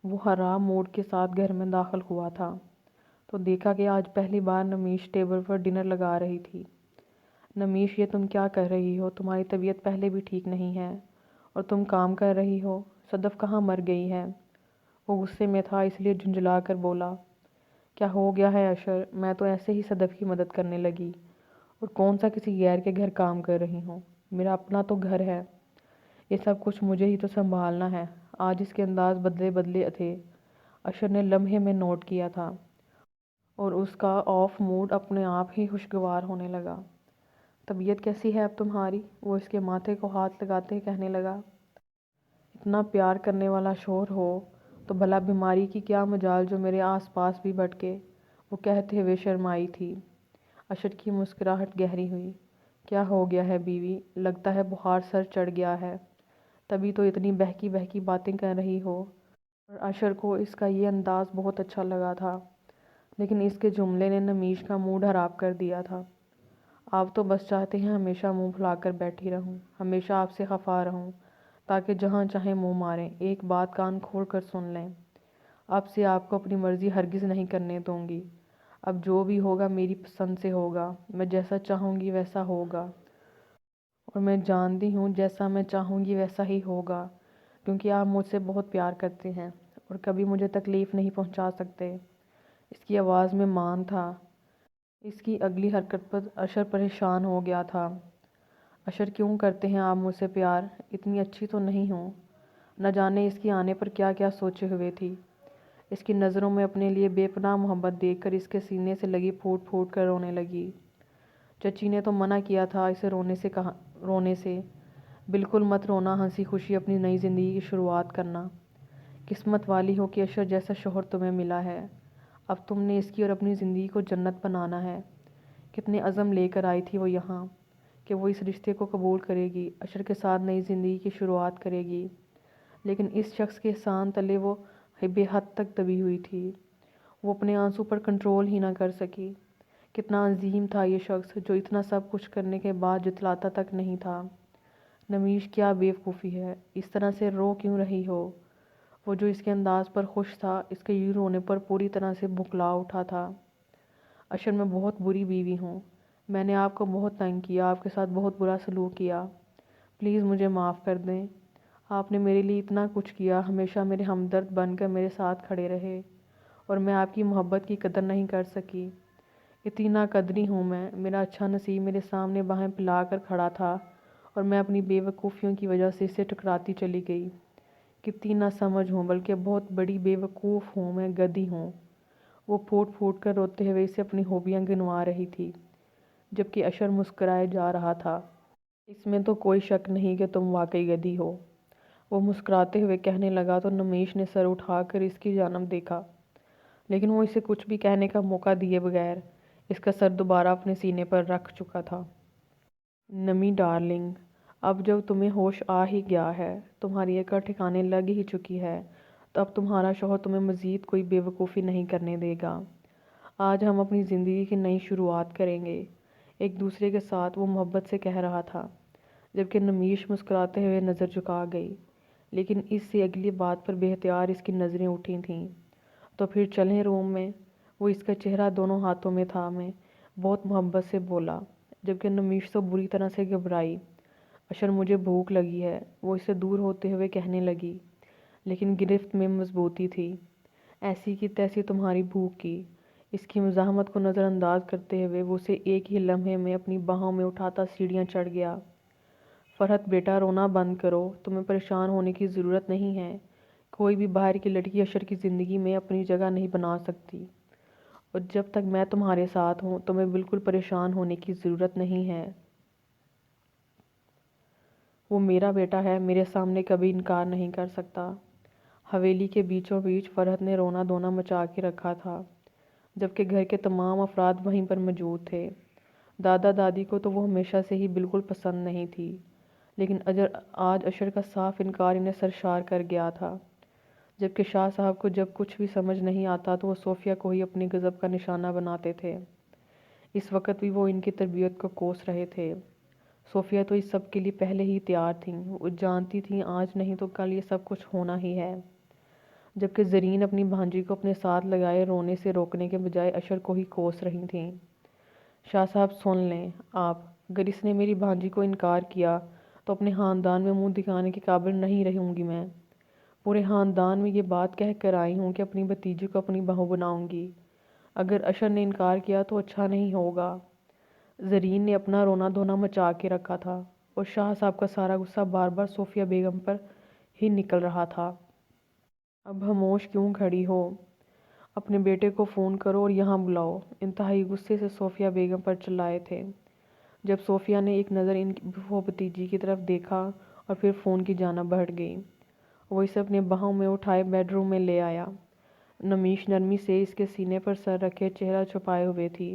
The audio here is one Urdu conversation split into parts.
وہ حرام موڈ کے ساتھ گھر میں داخل ہوا تھا تو دیکھا کہ آج پہلی بار نمیش ٹیبل پر ڈنر لگا رہی تھی۔ نمیش، یہ تم کیا کر رہی ہو؟ تمہاری طبیعت پہلے بھی ٹھیک نہیں ہے اور تم کام کر رہی ہو۔ صدف کہاں مر گئی ہے؟ وہ غصے میں تھا اس لیے جھنجھلا کر بولا۔ کیا ہو گیا ہے اشر؟ میں تو ایسے ہی صدف کی مدد کرنے لگی، اور کون سا کسی غیر کے گھر کام کر رہی ہوں؟ میرا اپنا تو گھر ہے، یہ سب کچھ مجھے ہی تو سنبھالنا ہے۔ آج اس کے انداز بدلے بدلے تھے، اشر نے لمحے میں نوٹ کیا تھا، اور اس کا آف موڈ اپنے آپ ہی خوشگوار ہونے لگا۔ طبیعت کیسی ہے اب تمہاری؟ وہ اس کے ماتھے کو ہاتھ لگاتے کہنے لگا۔ اتنا پیار کرنے والا شوہر ہو تو بھلا بیماری کی کیا مجال جو میرے آس پاس بھی بھٹکے، وہ کہتے ہوئے شرمائی تھی۔ اشر کی مسکراہٹ گہری ہوئی۔ کیا ہو گیا ہے بیوی؟ لگتا ہے بخار سر چڑھ گیا ہے، تبھی تو اتنی بہکی بہکی باتیں کر رہی ہو۔ اور اشر کو اس کا یہ انداز بہت اچھا لگا تھا، لیکن اس کے جملے نے نمیش کا موڈ خراب کر دیا تھا۔ آپ تو بس چاہتے ہیں ہمیشہ منہ پھلا کر بیٹھی رہوں، ہمیشہ آپ سے خفا رہوں، تاکہ جہاں چاہیں منہ ماریں۔ ایک بات کان کھول کر سن لیں، اب سے آپ کو اپنی مرضی ہرگز نہیں کرنے دوں گی۔ اب جو بھی ہوگا میری پسند سے ہوگا، میں جیسا چاہوں گی ویسا ہوگا، اور میں جانتی ہوں جیسا میں چاہوں گی ویسا ہی ہوگا، کیونکہ آپ مجھ سے بہت پیار کرتے ہیں اور کبھی مجھے تکلیف نہیں پہنچا سکتے۔ اس کی آواز میں مان تھا۔ اس کی اگلی حرکت پر اشر پریشان ہو گیا تھا۔ اشر، کیوں کرتے ہیں آپ مجھ سے پیار؟ اتنی اچھی تو نہیں ہوں۔ نہ جانے اس کی آنے پر کیا کیا سوچے ہوئے تھی۔ اس کی نظروں میں اپنے لیے بے پناہ محبت دیکھ کر اس کے سینے سے لگی پھوٹ پھوٹ کر رونے لگی۔ چچی نے تو منع کیا تھا اسے رونے سے۔ بالکل مت رونا، ہنسی خوشی اپنی نئی زندگی کی شروعات کرنا۔ قسمت والی ہو کہ اشر جیسا شوہر تمہیں ملا ہے۔ اب تم نے اس کی اور اپنی زندگی کو جنت بنانا ہے۔ کتنے عزم لے کر آئی تھی وہ یہاں کہ وہ اس رشتے کو قبول کرے گی، اشر کے ساتھ نئی زندگی کی شروعات کرے گی، لیکن اس شخص کے احسان تلے وہ بے حد تک دبی ہوئی تھی۔ وہ اپنے آنسو پر کنٹرول ہی نہ کر سکی۔ کتنا عظیم تھا یہ شخص جو اتنا سب کچھ کرنے کے بعد جتلاتا تک نہیں تھا۔ نمیش، کیا بے وقوفی ہے، اس طرح سے رو کیوں رہی ہو؟ وہ جو اس کے انداز پر خوش تھا، اس کے یوں رونے پر پوری طرح سے بھکلا اٹھا تھا۔ اشر، میں بہت بری بیوی ہوں، میں نے آپ کو بہت تنگ کیا، آپ کے ساتھ بہت برا سلوک کیا، پلیز مجھے معاف کر دیں۔ آپ نے میرے لیے اتنا کچھ کیا، ہمیشہ میرے ہمدرد بن کر میرے ساتھ کھڑے رہے، اور میں آپ کی محبت کی قدر نہیں کر سکی۔ اتنی ناقدری ہوں میں، میرا اچھا نصیب میرے سامنے باہیں پھیلا کر کھڑا تھا، اور میں اپنی بے وقوفیوں کی وجہ سے اسے ٹکراتی چلی گئی۔ کتنی نہ سمجھ ہوں، بلکہ بہت بڑی بے وقوف ہوں میں، گدی ہوں۔ وہ پھوٹ پھوٹ کر روتے ہوئے اسے اپنی خوبیاں گنوا رہی تھی، جبکہ اشر مسکرائے جا رہا تھا۔ اس میں تو کوئی شک نہیں کہ تم واقعی گدی ہو، وہ مسکراتے ہوئے کہنے لگا تو نمیش نے سر اٹھا کر اس کی جانب دیکھا، لیکن وہ اسے کچھ بھی کہنے کا موقع دیے بغیر اس کا سر دوبارہ اپنے سینے پر رکھ چکا تھا۔ نمی ڈارلنگ، اب جب تمہیں ہوش آ ہی گیا ہے، تمہاری عقل ٹھکانے لگ ہی چکی ہے، تو اب تمہارا شوہر تمہیں مزید کوئی بے وقوفی نہیں کرنے دے گا۔ آج ہم اپنی زندگی کی نئی شروعات کریں گے، ایک دوسرے کے ساتھ، وہ محبت سے کہہ رہا تھا، جبکہ نمیش مسکراتے ہوئے نظر جھکا گئی، لیکن اس سے اگلی بات پر بے اختیار اس کی نظریں اٹھی تھیں۔ تو پھر چلیں روم میں، وہ اس کا چہرہ دونوں ہاتھوں میں تھامے بہت محبت سے بولا، جبکہ نمیش تو بری طرح سے گھبرائی۔ اشر، مجھے بھوک لگی ہے، وہ اسے دور ہوتے ہوئے کہنے لگی، لیکن گرفت میں مضبوطی تھی۔ ایسی کی تیسی تمہاری بھوک کی۔ اس کی مزاحمت کو نظر انداز کرتے ہوئے وہ اسے ایک ہی لمحے میں اپنی باہوں میں اٹھاتا سیڑھیاں چڑھ گیا۔ فرحت بیٹا، رونا بند کرو، تمہیں پریشان ہونے کی ضرورت نہیں ہے۔ کوئی بھی باہر کی لڑکی اشر کی زندگی میں اپنی جگہ نہیں بنا سکتی، اور جب تک میں تمہارے ساتھ ہوں تمہیں بالکل پریشان ہونے کی ضرورت نہیں ہے۔ وہ میرا بیٹا ہے، میرے سامنے کبھی انکار نہیں کر سکتا۔ حویلی کے بیچوں بیچ فرحت نے رونا دھونا مچا کے رکھا تھا، جبکہ گھر کے تمام افراد وہیں پر موجود تھے۔ دادا دادی کو تو وہ ہمیشہ سے ہی بالکل پسند نہیں تھی، لیکن آج اشر کا صاف انکار انہیں سرشار کر گیا تھا، جبکہ شاہ صاحب کو جب کچھ بھی سمجھ نہیں آتا تو وہ صوفیہ کو ہی اپنی غضب کا نشانہ بناتے تھے۔ اس وقت بھی وہ ان کی تربیت کو کوس رہے تھے۔ صوفیہ تو اس سب کے لیے پہلے ہی تیار تھیں، وہ جانتی تھیں آج نہیں تو کل یہ سب کچھ ہونا ہی ہے۔ جبکہ زرین اپنی بھانجی کو اپنے ساتھ لگائے رونے سے روکنے کے بجائے اشر کو ہی کوس رہی تھیں۔ شاہ صاحب سن لیں آپ، اگر اس نے میری بھانجی کو انکار کیا تو اپنے خاندان میں منہ دکھانے کے قابل نہیں رہوں گی میں۔ پورے خاندان میں یہ بات کہہ کر آئی ہوں کہ اپنی بھتیجی کو اپنی بہو بناؤں گی۔ اگر اشر نے انکار کیا تو اچھا نہیں ہوگا۔ زرین نے اپنا رونا دھونا مچا کے رکھا تھا اور شاہ صاحب کا سارا غصہ بار بار صوفیہ بیگم پر ہی نکل رہا تھا۔ اب خاموش کیوں کھڑی ہو؟ اپنے بیٹے کو فون کرو اور یہاں بلاؤ، انتہائی غصے سے صوفیہ بیگم پر چلائے تھے۔ جب صوفیہ نے ایک نظر ان کی بھتیجی کی طرف دیکھا اور پھر فون کی جانب بڑھ گئی، وہ اسے اپنے باہوں میں اٹھائے بیڈ روم میں لے آیا۔ نمیش نرمی سے اس کے سینے پر سر رکھے چہرہ چھپائے ہوئے تھی۔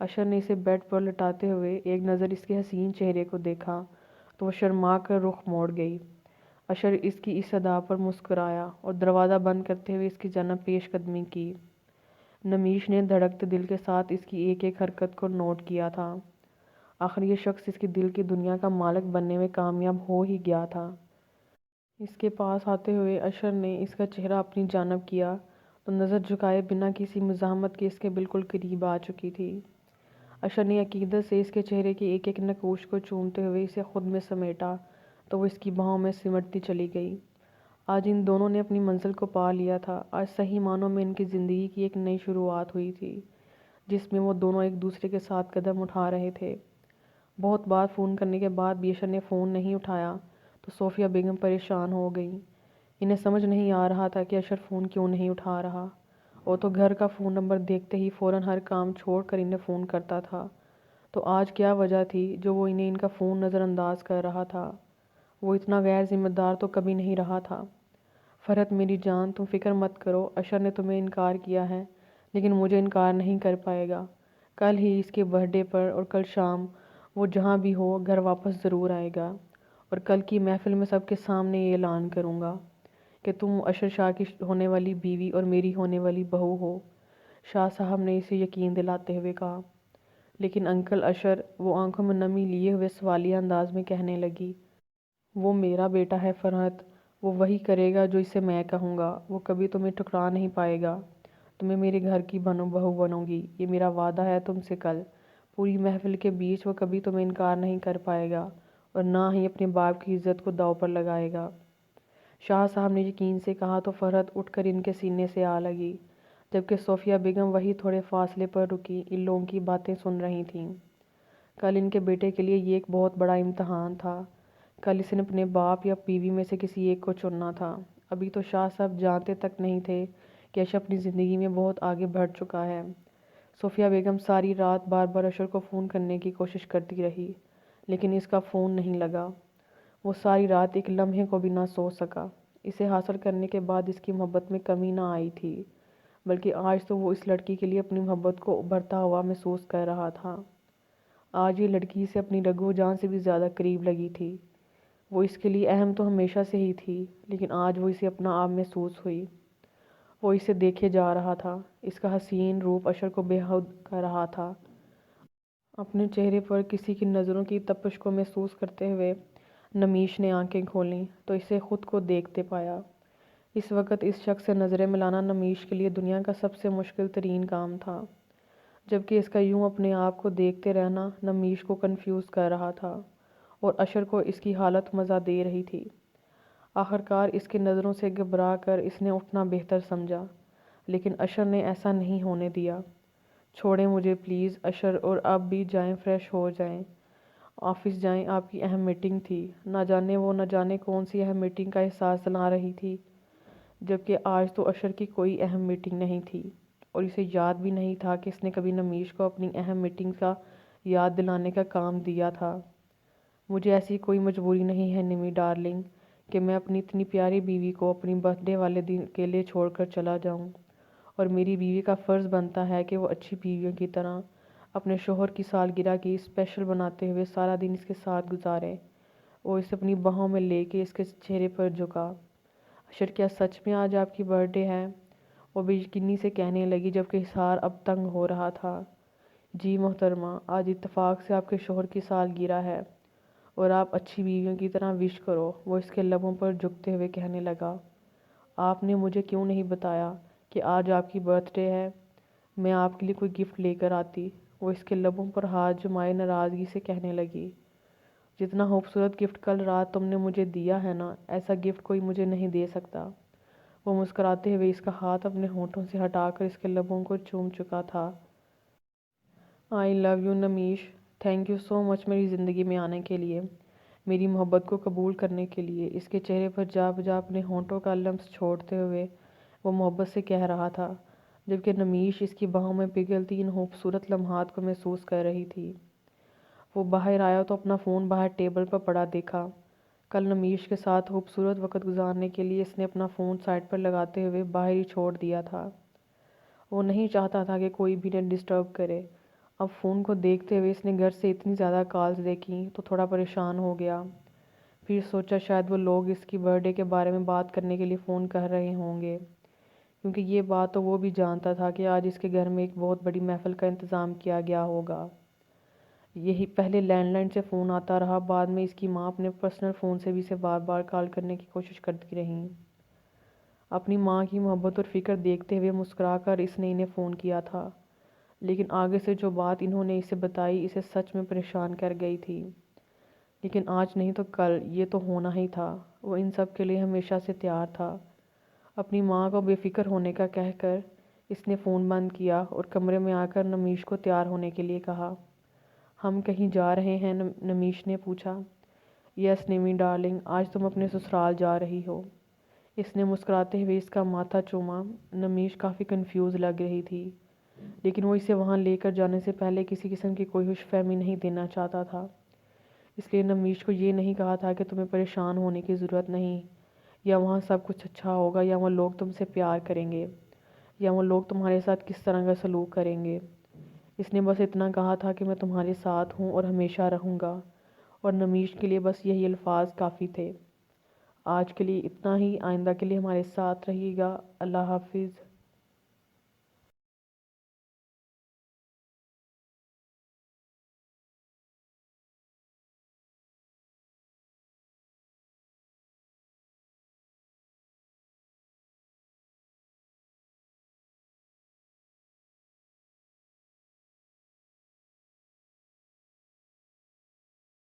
اشر نے اسے بیڈ پر لٹاتے ہوئے ایک نظر اس کے حسین چہرے کو دیکھا تو وہ شرما کر رخ موڑ گئی۔ اشر اس کی اس ادا پر مسکرایا اور دروازہ بند کرتے ہوئے اس کی جانب پیش قدمی کی۔ نمیش نے دھڑکتے دل کے ساتھ اس کی ایک ایک حرکت کو نوٹ کیا تھا۔ آخر یہ شخص اس کے دل کی دنیا کا مالک بننے میں کامیاب ہو ہی گیا تھا۔ اس کے پاس آتے ہوئے اشر نے اس کا چہرہ اپنی جانب کیا تو نظر جھکائے بنا کسی مزاحمت کے اس کے بالکل قریب آ چکی تھی۔ اشر نے عقیدت سے اس کے چہرے کی ایک ایک نقوش کو چومتے ہوئے اسے خود میں سمیٹا تو وہ اس کی بہوں میں سمٹتی چلی گئی۔ آج ان دونوں نے اپنی منزل کو پا لیا تھا۔ آج صحیح معنوں میں ان کی زندگی کی ایک نئی شروعات ہوئی تھی، جس میں وہ دونوں ایک دوسرے کے ساتھ قدم اٹھا رہے تھے۔ بہت بار فون کرنے کے بعد بھی اشر نے فون نہیں اٹھایا تو صوفیہ بیگم پریشان ہو گئیں۔ انہیں سمجھ نہیں آ رہا تھا کہ اشر فون کیوں نہیں اٹھا رہا۔ وہ تو گھر کا فون نمبر دیکھتے ہی فوراً ہر کام چھوڑ کر انہیں فون کرتا تھا، تو آج کیا وجہ تھی جو وہ انہیں ان کا فون نظر انداز کر رہا تھا؟ وہ اتنا غیر ذمہ دار تو کبھی نہیں رہا تھا۔ فرحت میری جان، تم فکر مت کرو، اشر نے تمہیں انکار کیا ہے لیکن مجھے انکار نہیں کر پائے گا۔ کل ہی اس کے برتھ ڈے پر اور کل شام وہ جہاں بھی ہو گھر واپس ضرور آئے گا، اور کل کی محفل میں سب کے سامنے یہ اعلان کروں گا کہ تم اشر شاہ کی ہونے والی بیوی اور میری ہونے والی بہو ہو۔ شاہ صاحب نے اسے یقین دلاتے ہوئے کہا۔ لیکن انکل اشر، وہ آنکھوں میں نمی لیے ہوئے سوالیہ انداز میں کہنے لگی۔ وہ میرا بیٹا ہے فرحت، وہ وہی کرے گا جو اسے میں کہوں گا، وہ کبھی تمہیں ٹھکرا نہیں پائے گا۔ تمہیں میرے گھر کی بہو بنوں گی، یہ میرا وعدہ ہے تم سے۔ کل پوری محفل کے بیچ وہ کبھی تمہیں انکار نہیں کر پائے گا اور نہ ہی اپنے باپ کی عزت کو داؤ پر لگائے گا۔ شاہ صاحب نے یقین سے کہا تو فرحت اٹھ کر ان کے سینے سے آ لگی، جبکہ صوفیہ بیگم وہی تھوڑے فاصلے پر رکی ان لوگوں کی باتیں سن رہی تھیں۔ کل ان کے بیٹے کے لیے یہ ایک بہت بڑا امتحان تھا۔ کل اس نے اپنے باپ یا بیوی میں سے کسی ایک کو چننا تھا۔ ابھی تو شاہ صاحب جانتے تک نہیں تھے کہ اشر اپنی زندگی میں بہت آگے بڑھ چکا ہے۔ صوفیہ بیگم ساری رات بار بار اشر کو فون کرنے کی کوشش کرتی رہی لیکن اس کا فون نہیں لگا۔ وہ ساری رات ایک لمحے کو بھی نہ سو سکا۔ اسے حاصل کرنے کے بعد اس کی محبت میں کمی نہ آئی تھی، بلکہ آج تو وہ اس لڑکی کے لیے اپنی محبت کو ابھرتا ہوا محسوس کر رہا تھا۔ آج یہ لڑکی اسے اپنی رگ و جان سے بھی زیادہ قریب لگی تھی۔ وہ اس کے لیے اہم تو ہمیشہ سے ہی تھی، لیکن آج وہ اسے اپنا آپ محسوس ہوئی۔ وہ اسے دیکھے جا رہا تھا، اس کا حسین روپ اشر کو بے حد کر رہا تھا۔ اپنے چہرے پر کسی کی نظروں کی تپش کو محسوس کرتے ہوئے نمیش نے آنکھیں کھولیں تو اسے خود کو دیکھتے پایا۔ اس وقت اس شخص سے نظریں ملانا نمیش کے لیے دنیا کا سب سے مشکل ترین کام تھا، جبکہ اس کا یوں اپنے آپ کو دیکھتے رہنا نمیش کو کنفیوز کر رہا تھا اور اشر کو اس کی حالت مزہ دے رہی تھی۔ آخرکار اس کی نظروں سے گھبرا کر اس نے اٹھنا بہتر سمجھا، لیکن اشر نے ایسا نہیں ہونے دیا۔ چھوڑیں مجھے پلیز اشر، اور آپ بھی جائیں، فریش ہو جائیں، آفس جائیں، آپ کی اہم میٹنگ تھی۔ نہ جانے کون سی اہم میٹنگ کا احساس دلا رہی تھی، جبکہ آج تو اشر کی کوئی اہم میٹنگ نہیں تھی اور اسے یاد بھی نہیں تھا کہ اس نے کبھی نمیش کو اپنی اہم میٹنگ کا یاد دلانے کا کام دیا تھا۔ مجھے ایسی کوئی مجبوری نہیں ہے نمی ڈارلنگ کہ میں اپنی اتنی پیاری بیوی کو اپنی برتھ ڈے والے دن اکیلے چھوڑ کر چلا جاؤں، اور میری بیوی کا فرض بنتا ہے کہ وہ اچھی بیویوں کی طرح اپنے شوہر کی سالگرہ کی اسپیشل بناتے ہوئے سارا دن اس کے ساتھ گزارے۔ وہ اسے اپنی باہوں میں لے کے اس کے چہرے پر جھکا۔ اشر، کیا سچ میں آج آپ کی برتھ ڈے ہے؟ وہ بے یقینی سے کہنے لگی، جبکہ اظہار اب تنگ ہو رہا تھا۔ جی محترمہ، آج اتفاق سے آپ کے شوہر کی سالگرہ ہے اور آپ اچھی بیویوں کی طرح وش کرو، وہ اس کے لبوں پر جھکتے ہوئے کہنے لگا۔ آپ نے مجھے کیوں نہیں بتایا کہ آج آپ کی برتھ ڈے ہے؟ میں آپ کے لیے کوئی گفٹ لے کر آتی۔ وہ اس کے لبوں پر ہاتھ جمائے ناراضگی سے کہنے لگی، جتنا خوبصورت گفٹ کل رات تم نے مجھے دیا ہے نا، ایسا گفٹ کوئی مجھے نہیں دے سکتا۔ وہ مسکراتے ہوئے اس کا ہاتھ اپنے ہونٹوں سے ہٹا کر اس کے لبوں کو چوم چکا تھا۔ I love you Nimesh, thank you so much میری زندگی میں آنے کے لیے، میری محبت کو قبول کرنے کے لیے۔ اس کے چہرے پر جا بجا اپنے ہونٹوں کا لمس چھوڑتے ہوئے وہ محبت سے کہہ رہا تھا، جبکہ نمیش اس کی باہوں میں پگھلتی ان خوبصورت لمحات کو محسوس کر رہی تھی۔ وہ باہر آیا تو اپنا فون باہر ٹیبل پر پڑا دیکھا۔ کل نمیش کے ساتھ خوبصورت وقت گزارنے کے لیے اس نے اپنا فون سائڈ پر لگاتے ہوئے باہر ہی چھوڑ دیا تھا۔ وہ نہیں چاہتا تھا کہ کوئی بھی انہیں ڈسٹرب کرے۔ اب فون کو دیکھتے ہوئے اس نے گھر سے اتنی زیادہ کالز دیکھیں تو تھوڑا پریشان ہو گیا۔ پھر سوچا شاید وہ لوگ اس کی برتھ ڈے کے بارے میں بات کرنے کے لیے فون کر رہے ہوں گے، کیونکہ یہ بات تو وہ بھی جانتا تھا کہ آج اس کے گھر میں ایک بہت بڑی محفل کا انتظام کیا گیا ہوگا۔ یہی پہلے لینڈ لائن سے فون آتا رہا، بعد میں اس کی ماں اپنے پرسنل فون سے بھی اسے بار بار کال کرنے کی کوشش کرتی رہیں۔ اپنی ماں کی محبت اور فکر دیکھتے ہوئے مسکرا کر اس نے انہیں فون کیا تھا، لیکن آگے سے جو بات انہوں نے اسے بتائی اسے سچ میں پریشان کر گئی تھی۔ لیکن آج نہیں تو کل یہ تو ہونا ہی تھا۔ وہ ان سب کے لیے ہمیشہ سے تیار تھا۔ اپنی ماں کو بے فکر ہونے کا کہہ کر اس نے فون بند کیا اور کمرے میں آ کر نمیش کو تیار ہونے کے لیے کہا۔ ہم کہیں جا رہے ہیں؟ نمیش نے پوچھا۔ یس نیمی ڈارلنگ، آج تم اپنے سسرال جا رہی ہو۔ اس نے مسکراتے ہوئے اس کا ماتھا چوما۔ نمیش کافی کنفیوز لگ رہی تھی، لیکن وہ اسے وہاں لے کر جانے سے پہلے کسی قسم کی کوئی خوش فہمی نہیں دینا چاہتا تھا، اس لیے نمیش کو یہ نہیں کہا تھا کہ تمہیں پریشان ہونے کی ضرورت نہیں، یا وہاں سب کچھ اچھا ہوگا، یا وہ لوگ تم سے پیار کریں گے، یا وہ لوگ تمہارے ساتھ کس طرح کا سلوک کریں گے۔ اس نے بس اتنا کہا تھا کہ میں تمہارے ساتھ ہوں اور ہمیشہ رہوں گا، اور نمیش کے لیے بس یہی الفاظ کافی تھے۔ آج کے لیے اتنا ہی، آئندہ کے لیے ہمارے ساتھ رہیے گا۔ اللہ حافظ۔